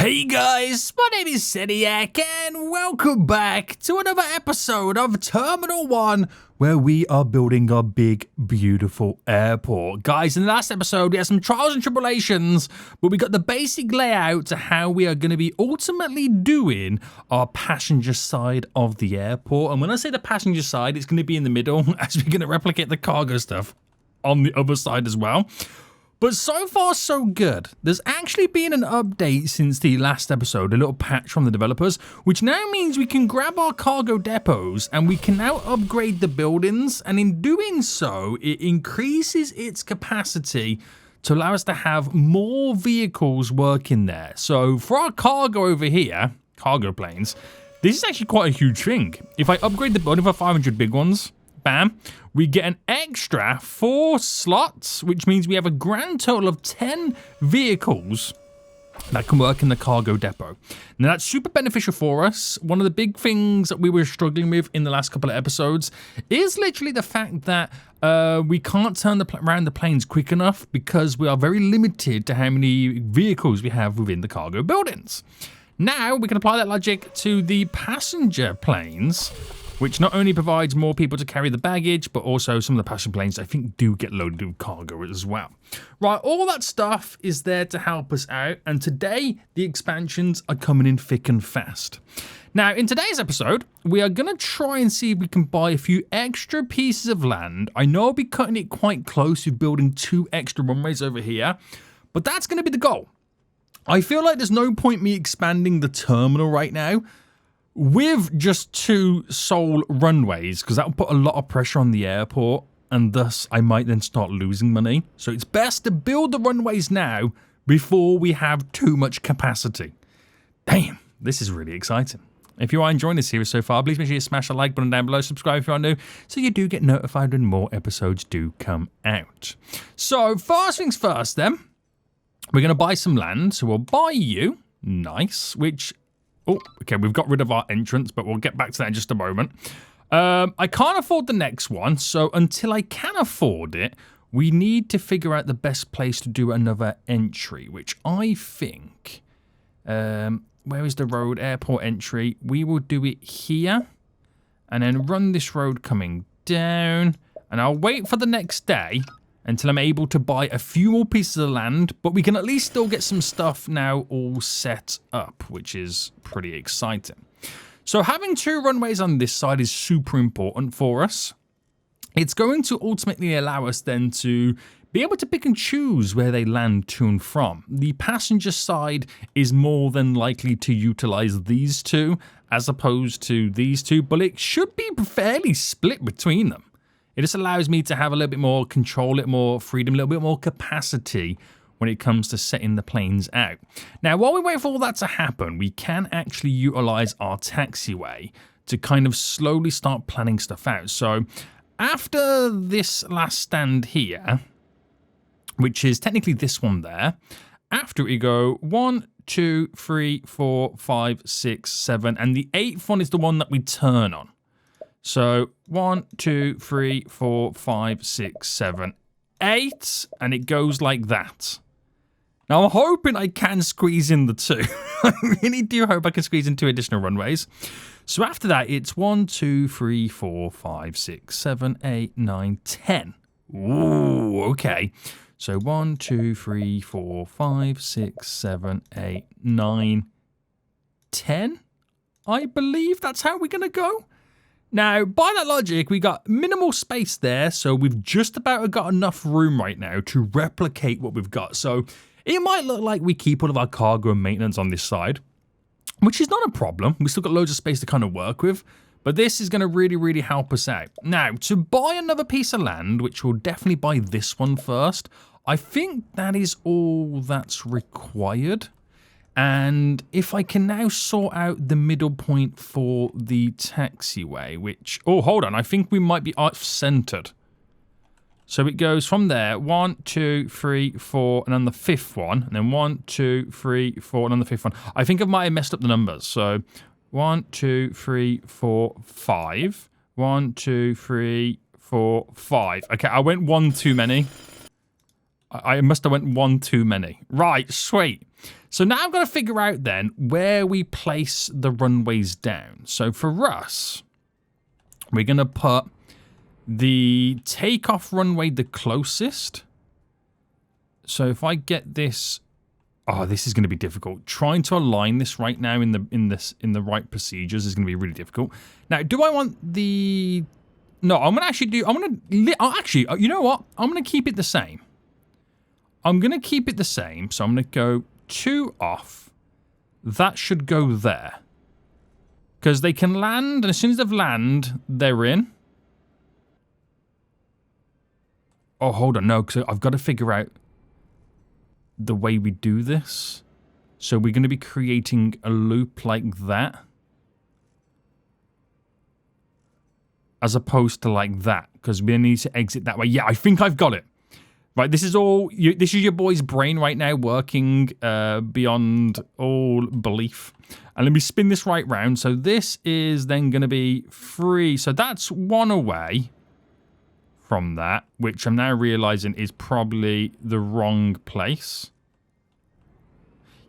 Hey guys, my name is Seniac and welcome back to another episode of Terminal 1 where we are building our big, beautiful airport. Guys, in the last episode we had some trials and tribulations, but we got the basic layout to how we are going to be ultimately doing our passenger side of the airport. And when I say the passenger side, it's going to be in the middle as we're going to replicate the cargo stuff on the other side as well. But so far, so good. There's actually been an update since the last episode, a little patch from the developers, which now means we can grab our cargo depots and we can now upgrade the buildings. And in doing so, it increases its capacity to allow us to have more vehicles working there. So for our cargo over here, cargo planes, this is actually quite a huge thing. If I upgrade the building for 500 big ones, bam, we get an extra 4 slots, which means we have a grand total of 10 vehicles that can work in the cargo depot. Now that's super beneficial for us. One of the big things that we were struggling with in the last couple of episodes is literally the fact that we can't turn around the planes quick enough because we are very limited to how many vehicles we have within the cargo buildings. Now we can apply that logic to the passenger planes, which not only provides more people to carry the baggage, but also some of the passenger planes, I think, do get loaded with cargo as well. Right, all that stuff is there to help us out, and today, the expansions are coming in thick and fast. Now, in today's episode, we are going to try and see if we can buy a few extra pieces of land. I know I'll be cutting it quite close with building 2 extra runways over here, but that's going to be the goal. I feel like there's no point me expanding the terminal right now with just 2 sole runways, because that will put a lot of pressure on the airport, and thus I might then start losing money. So it's best to build the runways now before we have too much capacity. Damn, this is really exciting. If you are enjoying this series so far, please make sure you smash the like button down below, subscribe if you are new, so you do get notified when more episodes do come out. So first things first then, we're going to buy some land, so we'll buy you, nice, which... Oh, okay, we've got rid of our entrance, but we'll get back to that in just a moment. I can't afford the next one, so until I can afford it, we need to figure out the best place to do another entry, which I think... where is the road? Airport entry. We will do it here, and then run this road coming down, and I'll wait for the next day until I'm able to buy a few more pieces of land, but we can at least still get some stuff now all set up, which is pretty exciting. So having 2 runways on this side is super important for us. It's going to ultimately allow us then to be able to pick and choose where they land to and from. The passenger side is more than likely to utilize these 2 as opposed to these 2, but it should be fairly split between them. It just allows me to have a little bit more control, a little more freedom, a little bit more capacity when it comes to setting the planes out. Now, while we wait for all that to happen, we can actually utilize our taxiway to kind of slowly start planning stuff out. So after this last stand here, which is technically this one there, after we go 1, 2, 3, 4, 5, 6, 7, and the 8th one is the one that we turn on. So 1, 2, 3, 4, 5, 6, 7, 8, and it goes like that. Now I'm hoping I can squeeze in the 2. I really do hope I can squeeze in 2 additional runways. So after that, it's 1, 2, 3, 4, 5, 6, 7, 8, 9, 10. Ooh, okay. So 1, 2, 3, 4, 5, 6, 7, 8, 9, 10. I believe that's how we're going to go. Now, by that logic, we got minimal space there, so we've just about got enough room right now to replicate what we've got. So it might look like we keep all of our cargo and maintenance on this side, which is not a problem. We've still got loads of space to kind of work with, but this is going to really, really help us out. Now, to buy another piece of land, which we'll definitely buy this one first, I think that is all that's required. And if I can now sort out the middle point for the taxiway, which... Oh, hold on. I think we might be off-centered. So it goes from there. 1, 2, 3, 4, and then the 5th one. And then 1, 2, 3, 4, and then the 5th one. I think I might have messed up the numbers. So 1, 2, 3, 4, 5. 1, 2, 3, 4, 5. Okay, I went 1 too many. I must have went one too many. Right, sweet. So now I've got to figure out then where we place the runways down. So for us, we're going to put the takeoff runway the closest. So if I get this, oh, this is going to be difficult. Trying to align this right now in the right procedures is going to be really difficult. Now, do I want the? No, I'm going to actually do. I'm going to actually. You know what? I'm going to keep it the same. I'm going to keep it the same. So I'm going to go 2 off. That should go there because they can land, and as soon as they've landed, they're in. Oh, hold on, no, because I've got to figure out the way we do this. So we're going to be creating a loop like that. As opposed to like that. Because we need to exit that way. Yeah, I think I've got it. Right, this is all... this is your boy's brain right now working beyond all belief. And let me spin this right round. So this is then going to be 3. So that's 1 away from that, which I'm now realizing is probably the wrong place.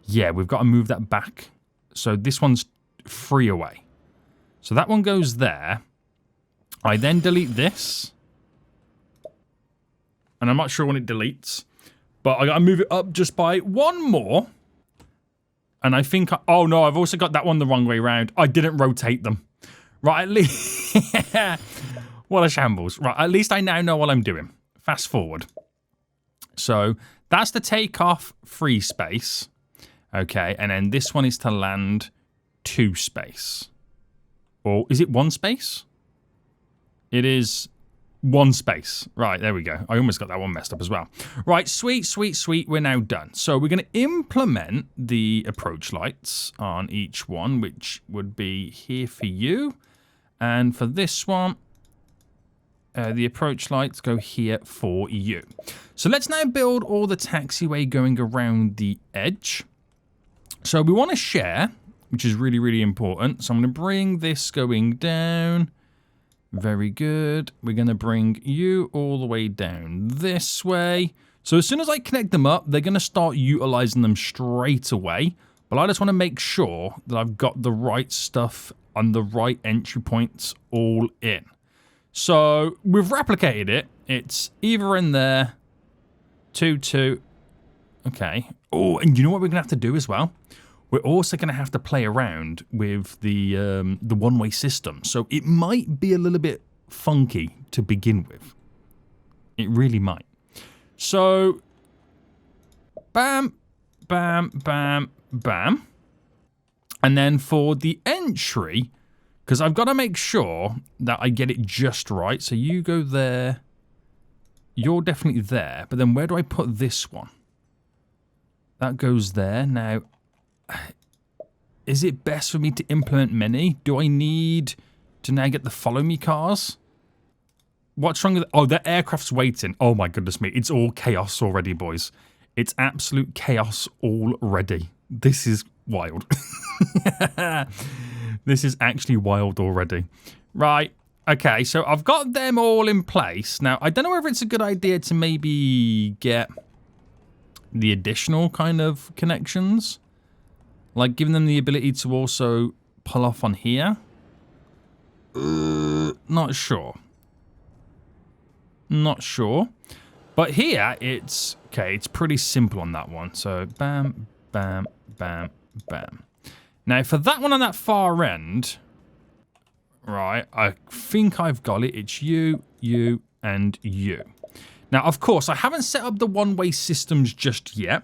Yeah, we've got to move that back. So this one's 3 away. So that one goes there. I then delete this. And I'm not sure when it deletes. But I got to move it up just by 1 more. And I think... oh, no, I've also got that one the wrong way around. I didn't rotate them. Right, at least... What a shambles. Right, at least I now know what I'm doing. Fast forward. So, that's the takeoff 3 space. Okay, and then this one is to land 2 space. Or is it 1 space? It is 1 space. Right, there we go. I almost got that one messed up as well. Right, sweet, sweet, sweet. We're now done. So, we're going to implement the approach lights on each one, which would be here for you. And for this one... the approach lights go here for you. So let's now build all the taxiway going around the edge. So we want to share, which is really, really important. So I'm going to bring this going down. Very good. We're going to bring you all the way down this way. So as soon as I connect them up, they're going to start utilizing them straight away. But I just want to make sure that I've got the right stuff on the right entry points all in. So we've replicated it. It's either in there, 2, 2. Okay. Oh, and you know what we're going to have to do as well? We're also going to have to play around with the one-way system. So it might be a little bit funky to begin with. It really might. So, bam, bam, bam, bam. And then for the entry... because I've got to make sure that I get it just right. So you go there. You're definitely there. But then where do I put this one? That goes there. Now, is it best for me to implement many? Do I need to now get the follow me cars? What's wrong with... oh, the aircraft's waiting. Oh my goodness me. It's all chaos already, boys. It's absolute chaos already. This is wild. This is actually wild already. Right. Okay, so I've got them all in place. Now, I don't know whether it's a good idea to maybe get the additional kind of connections. Like giving them the ability to also pull off on here. Not sure. Not sure. But here, it's... okay, it's pretty simple on that one. So, bam, bam, bam, bam. Now, for that one on that far end, right, I think I've got it. It's you, you, and you. Now, of course, I haven't set up the one-way systems just yet.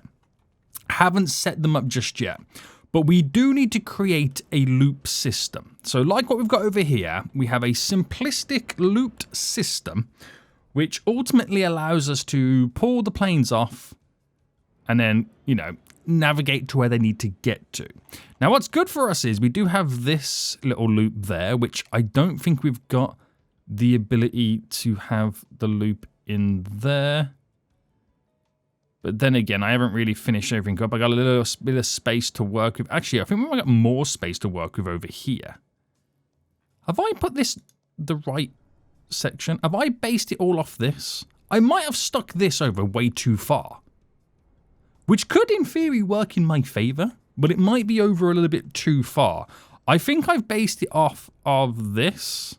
Haven't set them up just yet. But we do need to create a loop system. So like what we've got over here, we have a simplistic looped system, which ultimately allows us to pull the planes off and then, you know, navigate to where they need to get to. Now, what's good for us is we do have this little loop there, which I don't think we've got the ability to have the loop in there. But then again, I haven't really finished everything up. I got a little bit of space to work with. Actually, I think we've got more space to work with over here. Have I put this the right section? Have I based it all off this? I might have stuck this over way too far. Which could, in theory, work in my favour, but it might be over a little bit too far. I think I've based it off of this.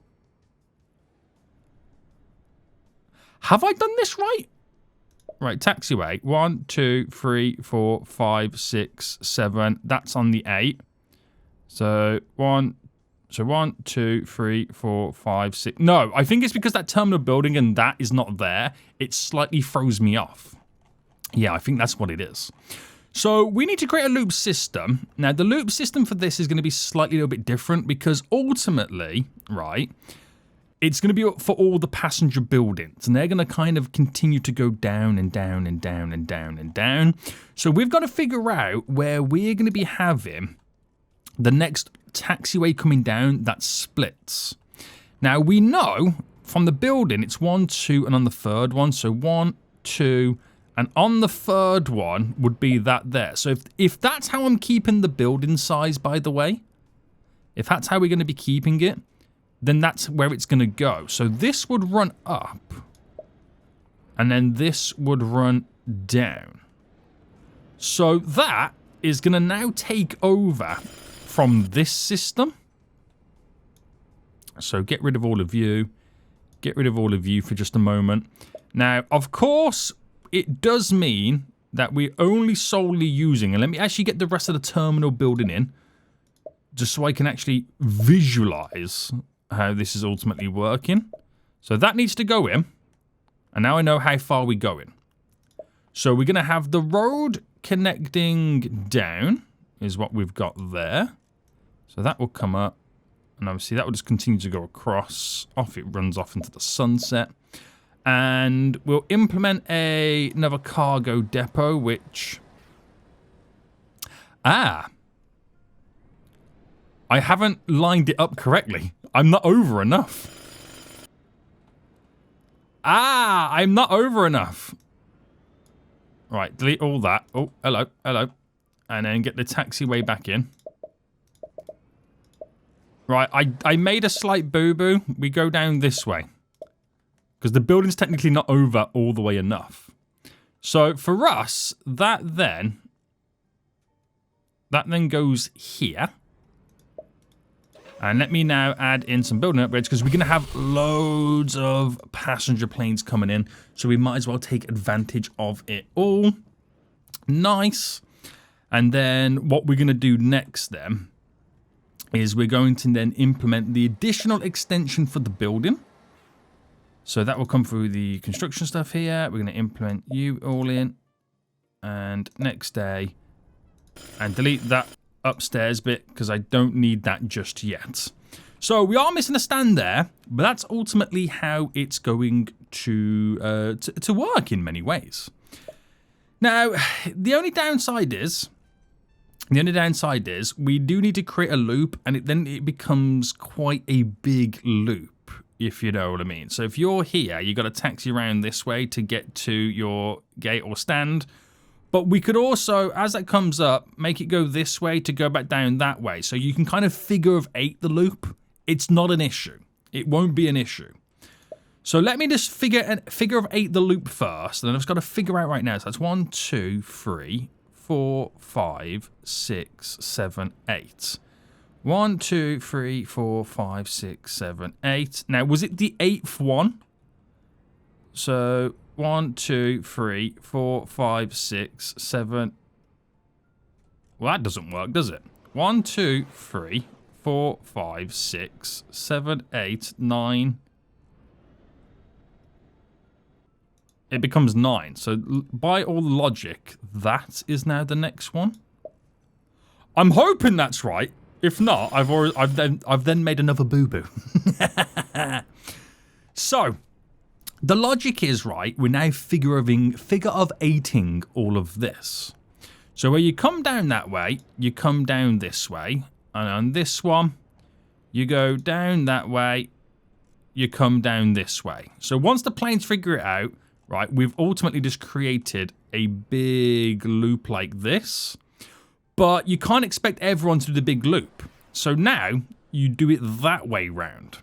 Have I done this right? Right, taxiway. 1, 2, 3, 4, 5, 6, 7. That's on the 8. So 1, 2, 3, 4, 5, 6. No, I think it's because that terminal building and that is not there. It slightly throws me off. Yeah, I think that's what it is. So we need to create a loop system. Now, the loop system for this is going to be slightly a little bit different because ultimately, right, it's going to be for all the passenger buildings, and they're going to kind of continue to go down and down and down and down and down. So we've got to figure out where we're going to be having the next taxiway coming down that splits. Now, we know from the building it's 1, 2, and on the third one, so 1, 2, and on the third one would be that there. So if that's how I'm keeping the building size, by the way, if that's how we're going to be keeping it, then that's where it's going to go. So this would run up, and then this would run down. So that is going to now take over from this system. So get rid of all of you. Get rid of all of you for just a moment. Now, of course, it does mean that we're only solely using, and let me actually get the rest of the terminal building in, just so I can actually visualize how this is ultimately working. So that needs to go in, and now I know how far we're going. So we're going to have the road connecting down, is what we've got there. So that will come up, and obviously that will just continue to go across. Off it runs off into the sunset. And we'll implement another cargo depot, which... I haven't lined it up correctly. I'm not over enough. I'm not over enough. Right, delete all that. Oh, hello, hello. And then get the taxiway back in. Right, I made a slight boo-boo. We go down this way. Because the building's technically not over all the way enough. So for us, that then goes here. And let me now add in some building upgrades because we're going to have loads of passenger planes coming in. So we might as well take advantage of it all. Nice. And then what we're going to do next then is we're going to then implement the additional extension for the building. So that will come through the construction stuff here. We're going to implement you all in. And next day. And delete that upstairs bit because I don't need that just yet. So we are missing a stand there. But that's ultimately how it's going to work in many ways. Now, the only downside is we do need to create a loop. And then it becomes quite a big loop. If you know what I mean. So if you're here, you got to taxi around this way to get to your gate or stand. But we could also, as that comes up, make it go this way to go back down that way. So you can kind of figure of 8 the loop. It's not an issue. It won't be an issue. So let me just figure of 8 the loop first. And I've just got to figure out right now. So that's 1, 2, 3, 4, 5, 6, 7, 8. 1, 2, 3, 4, 5, 6, 7, 8. Now, was it the 8th one? So, 1, 2, 3, 4, 5, 6, 7. Well, that doesn't work, does it? 1, 2, 3, 4, 5, 6, 7, 8, 9. It becomes 9. So, by all logic, that is now the next one. I'm hoping that's right. If not, I've then made another boo-boo. So, the logic is, right, we're now figure of 8ing all of this. So where you come down that way, you come down this way. And on this one, you go down that way, you come down this way. So once the planes figure it out, right, we've ultimately just created a big loop like this. But you can't expect everyone to do the big loop. So now you do it that way round.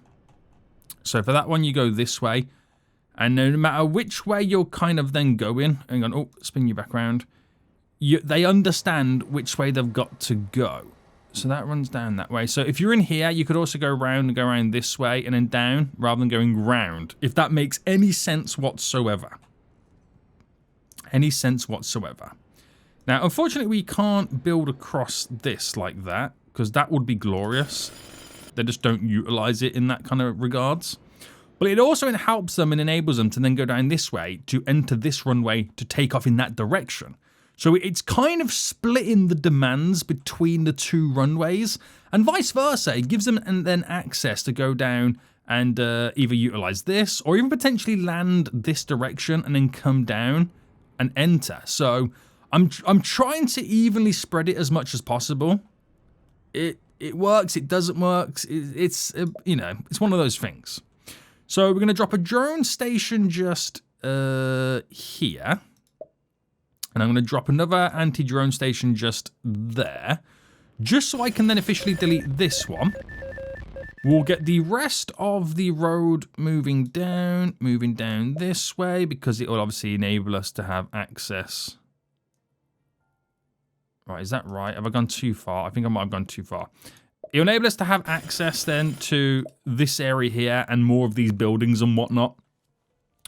So for that one, you go this way. And no matter which way you're kind of then going, hang on, oh, spin you back around, they understand which way they've got to go. So that runs down that way. So if you're in here, you could also go around and go around this way and then down rather than going round, if that makes any sense whatsoever. Any sense whatsoever. Now, unfortunately, we can't build across this like that because that would be glorious. They just don't utilize it in that kind of regards. But it also helps them and enables them to then go down this way to enter this runway to take off in that direction. So it's kind of splitting the demands between the two runways and vice versa. It gives them then access to go down and either utilize this or even potentially land this direction and then come down and enter. So I'm trying to evenly spread it as much as possible. It works, it doesn't work. It's you know, it's one of those things. So we're going to drop a drone station just here. And I'm going to drop another anti-drone station just there. Just so I can then officially delete this one. We'll get the rest of the road moving down this way. Because it will obviously enable us to have access. Right, is that right? Have I gone too far? I think I might have gone too far. It'll enable us to have access then to this area here and more of these buildings and whatnot.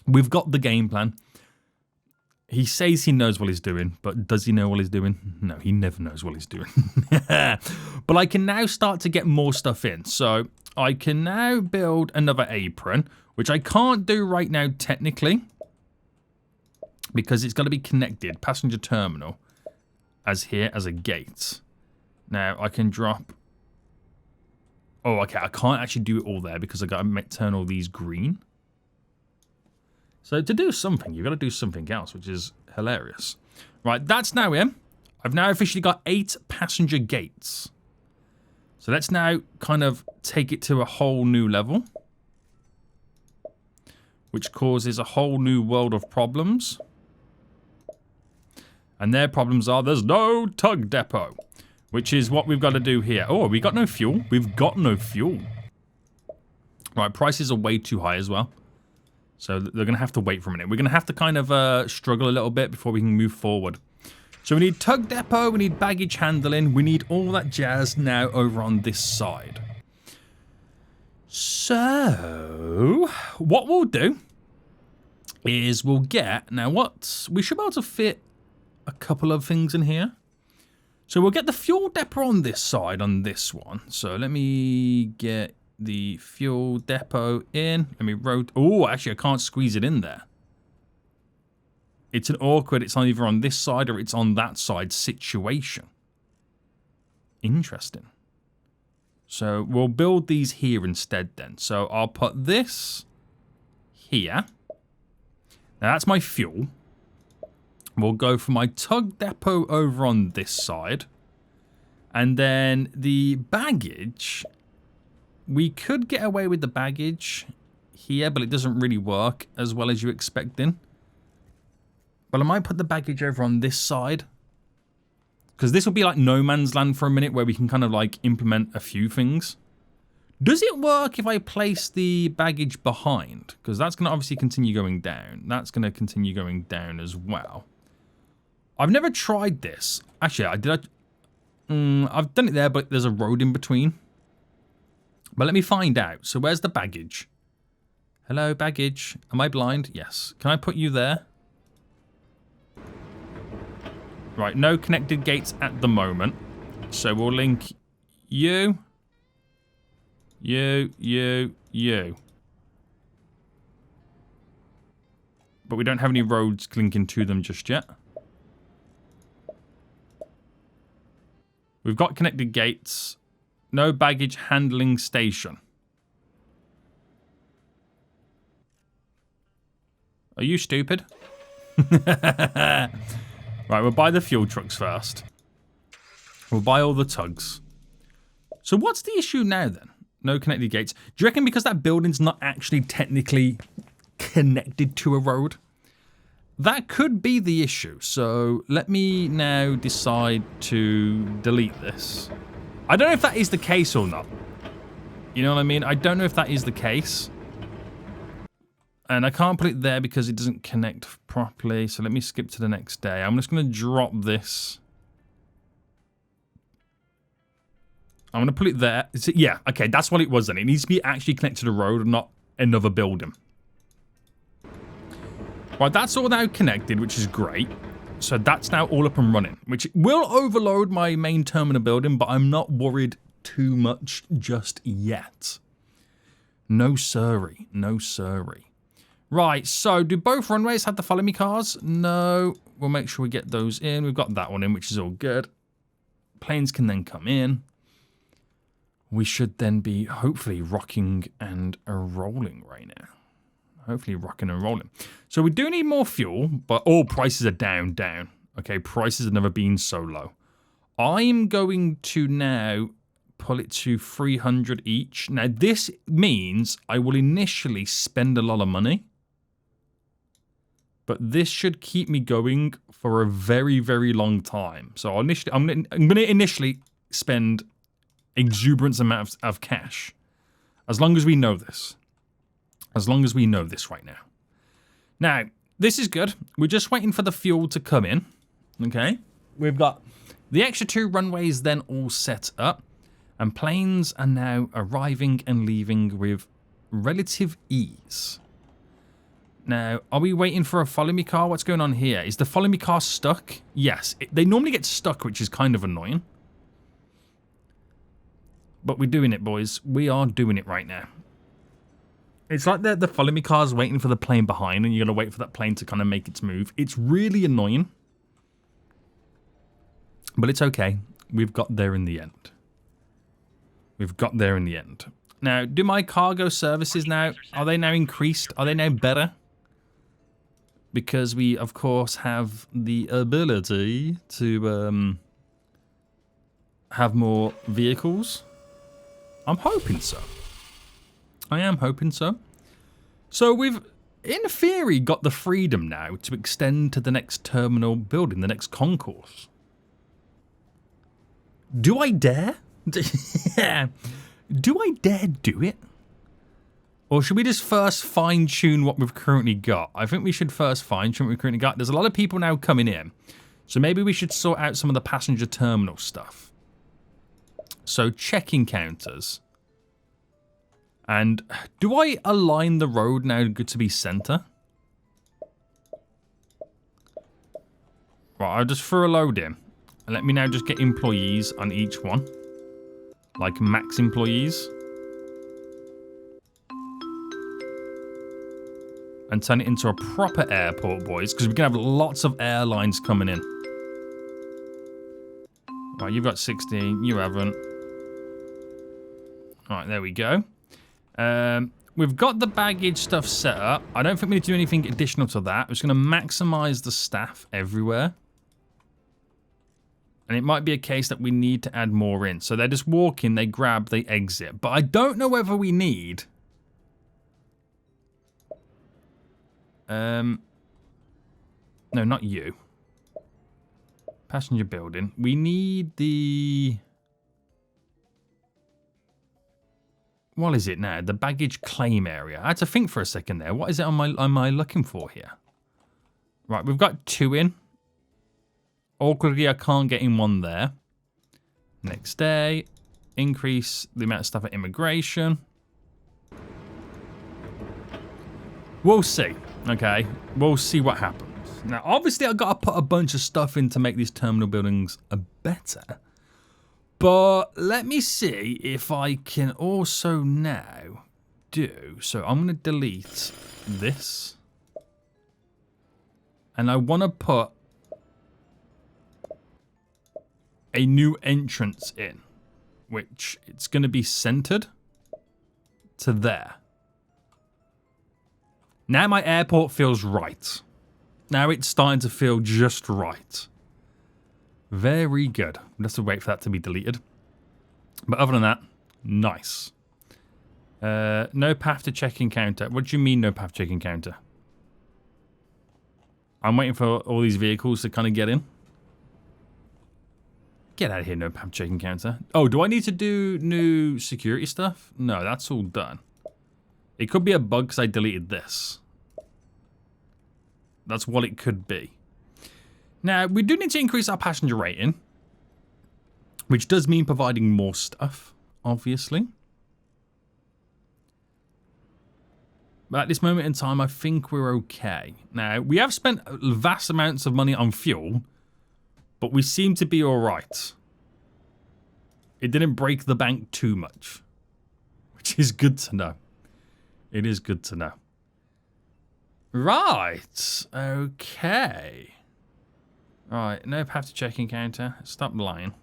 We've got the game plan. He says he knows what he's doing, but does he know what he's doing? No, he never knows what he's doing. But I can now start to get more stuff in. So I can now build another apron, which I can't do right now technically because it's got to be connected. Passenger terminal as here as a gate. Now I can drop... Oh, okay, I can't actually do it all there because I've got to turn all these green. So to do something, you've got to do something else, which is hilarious. Right, that's now in. I've now officially got 8 passenger gates. So let's now kind of take it to a whole new level. Which causes a whole new world of problems. And their problems are there's no tug depot. Which is what we've got to do here. Oh, we got no fuel? We've got no fuel. Right, prices are way too high as well. So they're going to have to wait for a minute. We're going to have to kind of struggle a little bit before we can move forward. So we need tug depot, we need baggage handling, we need all that jazz now over on this side. So what we'll do is we'll get... Now what? We should be able to fit a couple of things in here. So we'll get the fuel depot on this side, on this one. So let me get the fuel depot in. Let me rotate. Oh, actually, I can't squeeze it in there. It's an awkward, it's either on this side or it's on that side situation. Interesting. So we'll build these here instead then. So I'll put this here. Now that's my fuel. We'll go for my tug depot over on this side. And then the baggage, we could get away with the baggage here, but it doesn't really work as well as you're expecting. But I might put the baggage over on this side. Because this will be like no man's land for a minute where we can kind of like implement a few things. Does it work if I place the baggage behind? Because that's going to obviously continue going down. That's going to continue going down as well. I've never tried this. Actually, I've done it there, but there's a road in between. But let me find out. So where's the baggage? Hello, baggage. Am I blind? Yes. Can I put you there? Right, no connected gates at the moment. So we'll link you. You. But we don't have any roads linking to them just yet. We've got connected gates. No baggage handling station. Are you stupid? Right, we'll buy the fuel trucks first. We'll buy all the tugs. So what's the issue now then? No connected gates. Do you reckon because that building's not actually technically connected to a road? That could be the issue. So let me now decide to delete this. I don't know if that is the case or not. You know what I mean? I don't know if that is the case. And I can't put it there because it doesn't connect properly. So let me skip to the next day. I'm just going to drop this. I'm going to put it there. Yeah, okay, that's what it was then. It needs to be actually connected to the road, not another building. Right, that's all now connected, which is great. So that's now all up and running, which will overload my main terminal building, but I'm not worried too much just yet. No siree, no siree. Right, so do both runways have the follow me cars? No, we'll make sure we get those in. We've got that one in, which is all good. Planes can then come in. We should then be hopefully rocking and rolling right now. Hopefully rocking and rolling. So we do need more fuel, but all prices are down. Okay, prices have never been so low. I'm going to now pull it to 300 each. Now this means I will initially spend a lot of money, but this should keep me going for a very, very long time. So initially, I'm going to initially spend exuberant amounts of cash, as long as we know this. As long as we know this right now. Now, this is good. We're just waiting for the fuel to come in. Okay. We've got the extra 2 runways then all set up. And planes are now arriving and leaving with relative ease. Now, are we waiting for a follow me car? What's going on here? Is the follow me car stuck? Yes. They normally get stuck, which is kind of annoying. But we're doing it, boys. We are doing it right now. It's like the follow me car's waiting for the plane behind, and you're going to wait for that plane to kind of make its move. It's really annoying. But it's okay. We've got there in the end. We've got there in the end. Now, do my cargo services now, are they now increased? Are they now better? Because we, of course, have the ability to have more vehicles. I'm hoping so. I am hoping so. So we've, in theory, got the freedom now to extend to the next terminal building, the next concourse. Do I dare? Yeah. Do I dare do it? Or should we just first fine-tune what we've currently got? I think we should first fine-tune what we've currently got. There's a lot of people now coming in. So maybe we should sort out some of the passenger terminal stuff. So check-in counters. And do I align the road now to be center? Right, I'll just throw a load in. And let me now just get employees on each one. Like max employees. And turn it into a proper airport, boys. Because we're going to have lots of airlines coming in. Right, you've got 16. You haven't. Alright, there we go. We've got the baggage stuff set up. I don't think we need to do anything additional to that. We're just going to maximize the staff everywhere. And it might be a case that we need to add more in. So they just walk in, they grab, they exit. But I don't know whether we need... No, not you. Passenger building. We need the... What is it now? The baggage claim area. I had to think for a second there. What is it am I looking for here? Right, we've got 2 in. Awkwardly, I can't get in 1 there. Next day. Increase the amount of stuff at immigration. We'll see. Okay, we'll see what happens. Now, obviously, I've got to put a bunch of stuff in to make these terminal buildings better. But let me see if I can also now do... So I'm going to delete this. And I want to put a new entrance in. Which it's going to be centered to there. Now my airport feels right. Now it's starting to feel just right. Very good. We'll have to wait for that to be deleted. But other than that, nice. No path to check-in counter. What do you mean no path to check-in counter? I'm waiting for all these vehicles to kind of get in. Get out of here, no path to check-in counter. Oh, do I need to do new security stuff? No, that's all done. It could be a bug because I deleted this. That's what it could be. Now, we do need to increase our passenger rating, which does mean providing more stuff, obviously. But at this moment in time, I think we're okay. Now, we have spent vast amounts of money on fuel, but we seem to be all right. It didn't break the bank too much, which is good to know. It is good to know. Right. Okay. Right. No path to check encounter. Stop lying.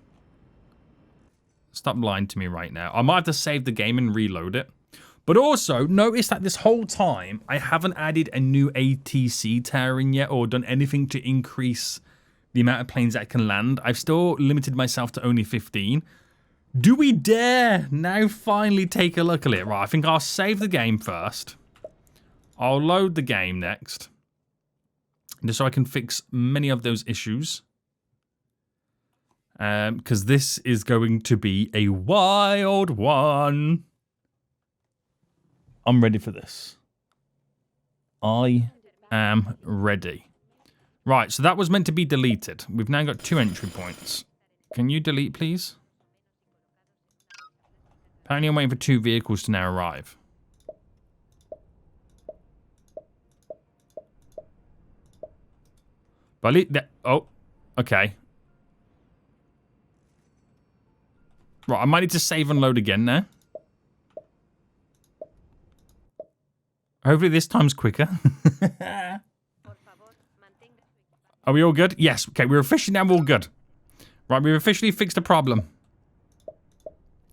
Stop lying to me right now. I might have to save the game and reload it. But also, notice that this whole time, I haven't added a new ATC tower in yet or done anything to increase the amount of planes that can land. I've still limited myself to only 15. Do we dare now finally take a look at it? Right, I think I'll save the game first. I'll load the game next. Just so I can fix many of those issues. Because this is going to be a wild one. I'm ready for this. I am ready. Right, so that was meant to be deleted. We've now got 2 entry points. Can you delete, please? Apparently I'm waiting for 2 vehicles to now arrive. But oh, okay. Right, I might need to save and load again now. Hopefully this time's quicker. Are we all good? Yes. Okay, we're officially now all good. Right, we've officially fixed the problem.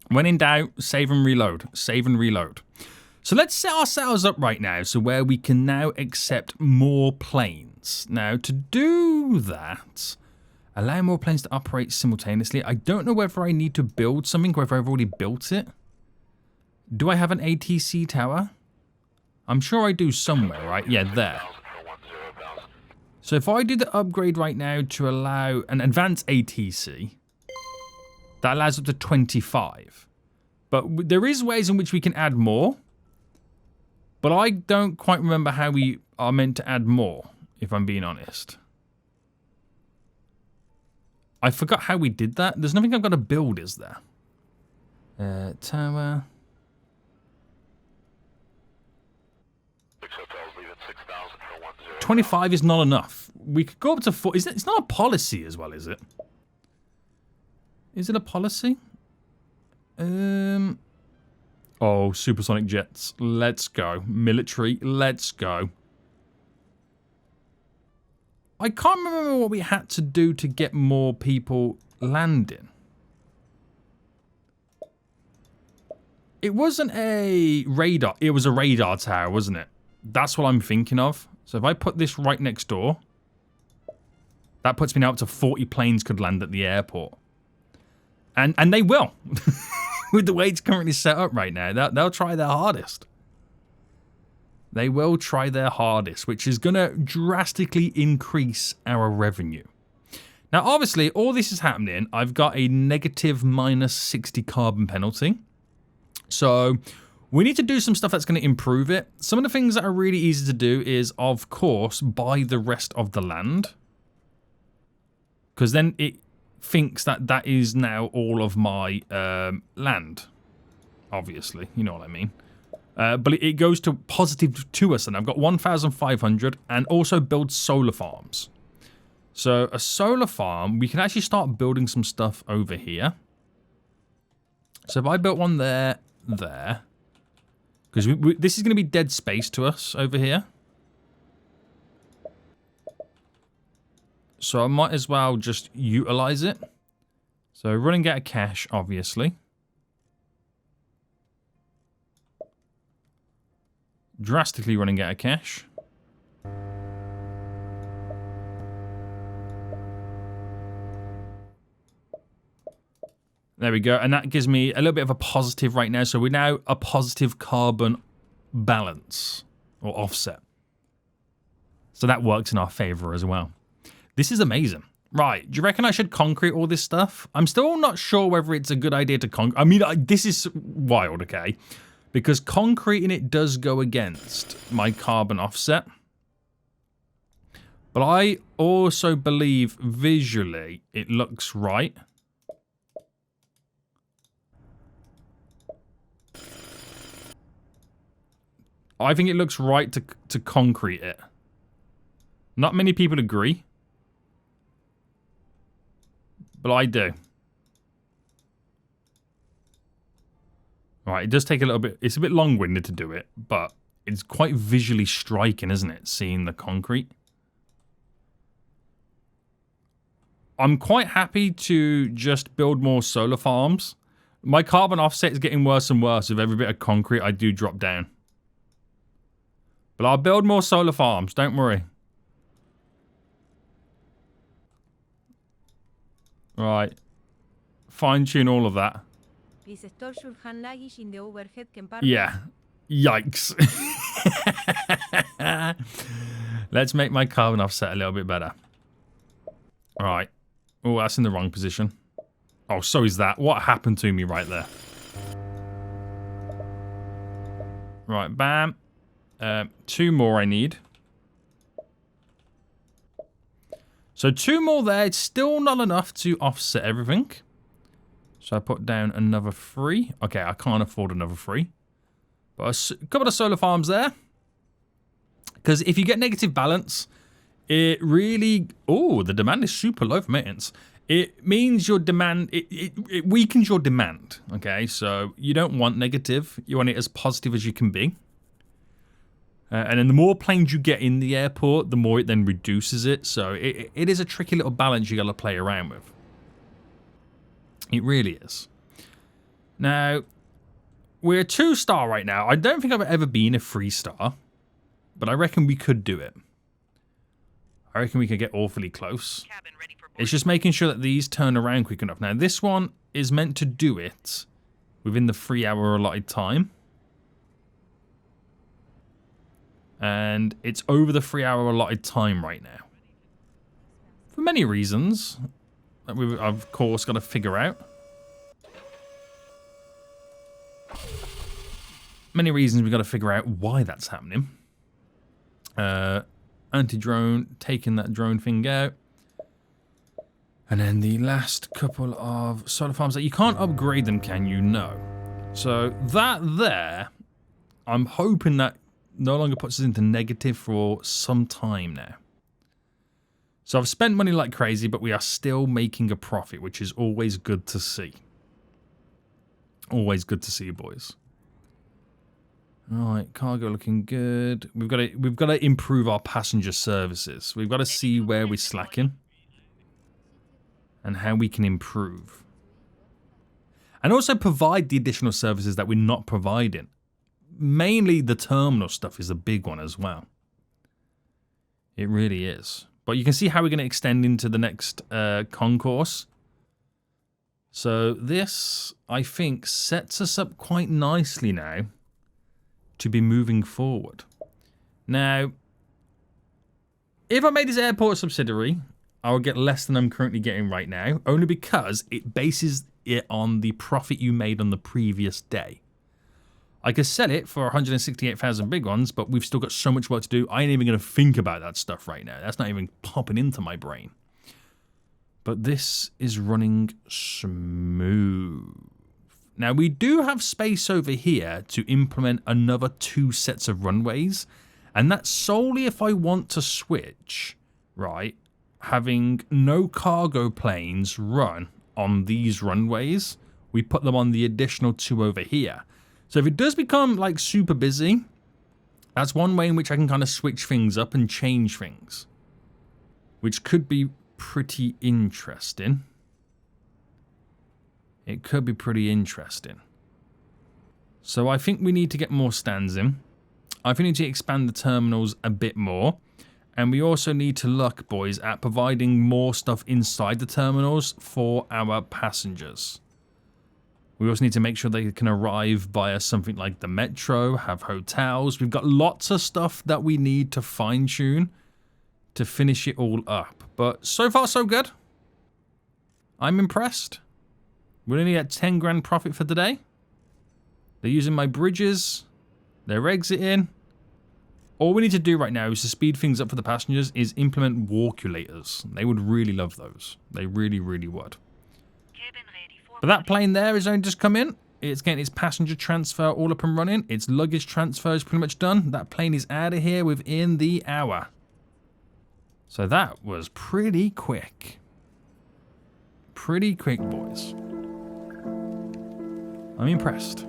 When in doubt, save and reload. Save and reload. So let's set ourselves up right now so where we can now accept more planes. Now, to do that, allow more planes to operate simultaneously. I don't know whether I need to build something, whether I've already built it. Do I have an ATC tower? I'm sure I do somewhere, right? Yeah, there. So if I do the upgrade right now to allow an advanced ATC, that allows up to 25. But there is ways in which we can add more. But I don't quite remember how we are meant to add more, if I'm being honest. I forgot how we did that. There's nothing I've got to build, is there? Tower. 25 is not enough. We could go up to 4. It's not a policy as well, is it? Is it a policy? Oh, supersonic jets. Let's go. Military. Let's go. I can't remember what we had to do to get more people landing. It wasn't a radar. It was a radar tower, wasn't it? That's what I'm thinking of. So if I put this right next door, that puts me now up to 40 planes could land at the airport. And they will. With the way it's currently set up right now, they'll try their hardest. They will try their hardest, which is going to drastically increase our revenue. Now, obviously, all this is happening. I've got a negative minus 60 carbon penalty. So we need to do some stuff that's going to improve it. Some of the things that are really easy to do is, of course, buy the rest of the land. Because then it thinks that that is now all of my land. Obviously, you know what I mean. But it goes to positive to us, and I've got 1,500, and also build solar farms. So a solar farm, we can actually start building some stuff over here. So if I built one there, because this is going to be dead space to us over here. So I might as well just utilize it. So running out of cash, obviously. Drastically running out of cash. There we go. And that gives me a little bit of a positive right now. So we're now a positive carbon balance or offset. So that works in our favor as well. This is amazing. Right. Do you reckon I should concrete all this stuff? I'm still not sure whether it's a good idea to concrete. I mean, this is wild, okay? Because concreting it does go against my carbon offset. But I also believe visually it looks right. I think it looks right to concrete it. Not many people agree. But I do. Alright, it does take a little bit... It's a bit long-winded to do it, but it's quite visually striking, isn't it? Seeing the concrete. I'm quite happy to just build more solar farms. My carbon offset is getting worse and worse with every bit of concrete I do drop down. But I'll build more solar farms, don't worry. Right. Fine-tune all of that. Yeah. Yikes. Let's make my carbon offset a little bit better. Alright. Oh, that's in the wrong position. Oh, so is that. What happened to me right there? Right, bam. 2 more I need. So 2 more there. It's still not enough to offset everything. So I put down another 3. Okay, I can't afford another 3. But a couple of solar farms there. Because if you get negative balance, it really... Oh, the demand is super low for maintenance. It means your demand... It weakens your demand. Okay, so you don't want negative. You want it as positive as you can be. And then the more planes you get in the airport, the more it then reduces it. So it is a tricky little balance you got to play around with. It really is. Now, we're a 2-star right now. I don't think I've ever been a 3-star. But I reckon we could do it. I reckon we could get awfully close. It's just making sure that these turn around quick enough. Now, this one is meant to do it within the 3-hour allotted time. And it's over the 3-hour allotted time right now. For many reasons that we've, of course, got to figure out. Many reasons we've got to figure out why that's happening. Anti-drone, taking that drone thing out. And then the last couple of solar farms that you can't upgrade them, can you? No. So that there, I'm hoping that no longer puts us into negative for some time now. So I've spent money like crazy, but we are still making a profit, which is always good to see. Always good to see, boys. Alright, cargo looking good. We've got to improve our passenger services. We've got to see where we're slacking. And how we can improve. And also provide the additional services that we're not providing. Mainly the terminal stuff is a big one as well. It really is. But you can see how we're going to extend into the next concourse. So this, I think, sets us up quite nicely now to be moving forward. Now, if I made this airport a subsidiary, I would get less than I'm currently getting right now, only because it bases it on the profit you made on the previous day. I could sell it for 168,000 big ones, but we've still got so much work to do. I ain't even going to think about that stuff right now. That's not even popping into my brain. But this is running smooth. Now, we do have space over here to implement another 2 sets of runways. And that's solely if I want to switch, right, having no cargo planes run on these runways. We put them on the additional 2 over here. So if it does become, like, super busy, that's one way in which I can kind of switch things up and change things. Which could be pretty interesting. It could be pretty interesting. So I think we need to get more stands in. I think we need to expand the terminals a bit more. And we also need to look, boys, at providing more stuff inside the terminals for our passengers. We also need to make sure they can arrive via something like the metro, have hotels. We've got lots of stuff that we need to fine-tune to finish it all up. But so far, so good. I'm impressed. We're only at 10 grand profit for today. They're using my bridges. They're exiting. All we need to do right now is to speed things up for the passengers is implement walkulators. They would really love those. They really, really would. But that plane there is only just come in. It's getting its passenger transfer all up and running. Its luggage transfer is pretty much done. That plane is out of here within the hour. So that was pretty quick. Pretty quick, boys. I'm impressed.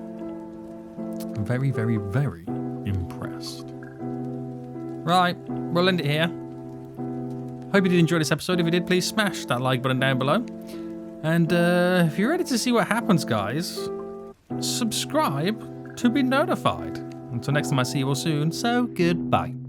I'm very, very, very impressed. Right, we'll end it here. Hope you did enjoy this episode. If you did, please smash that like button down below. And if you're ready to see what happens, guys, subscribe to be notified. Until next time, I see you all soon. So, goodbye.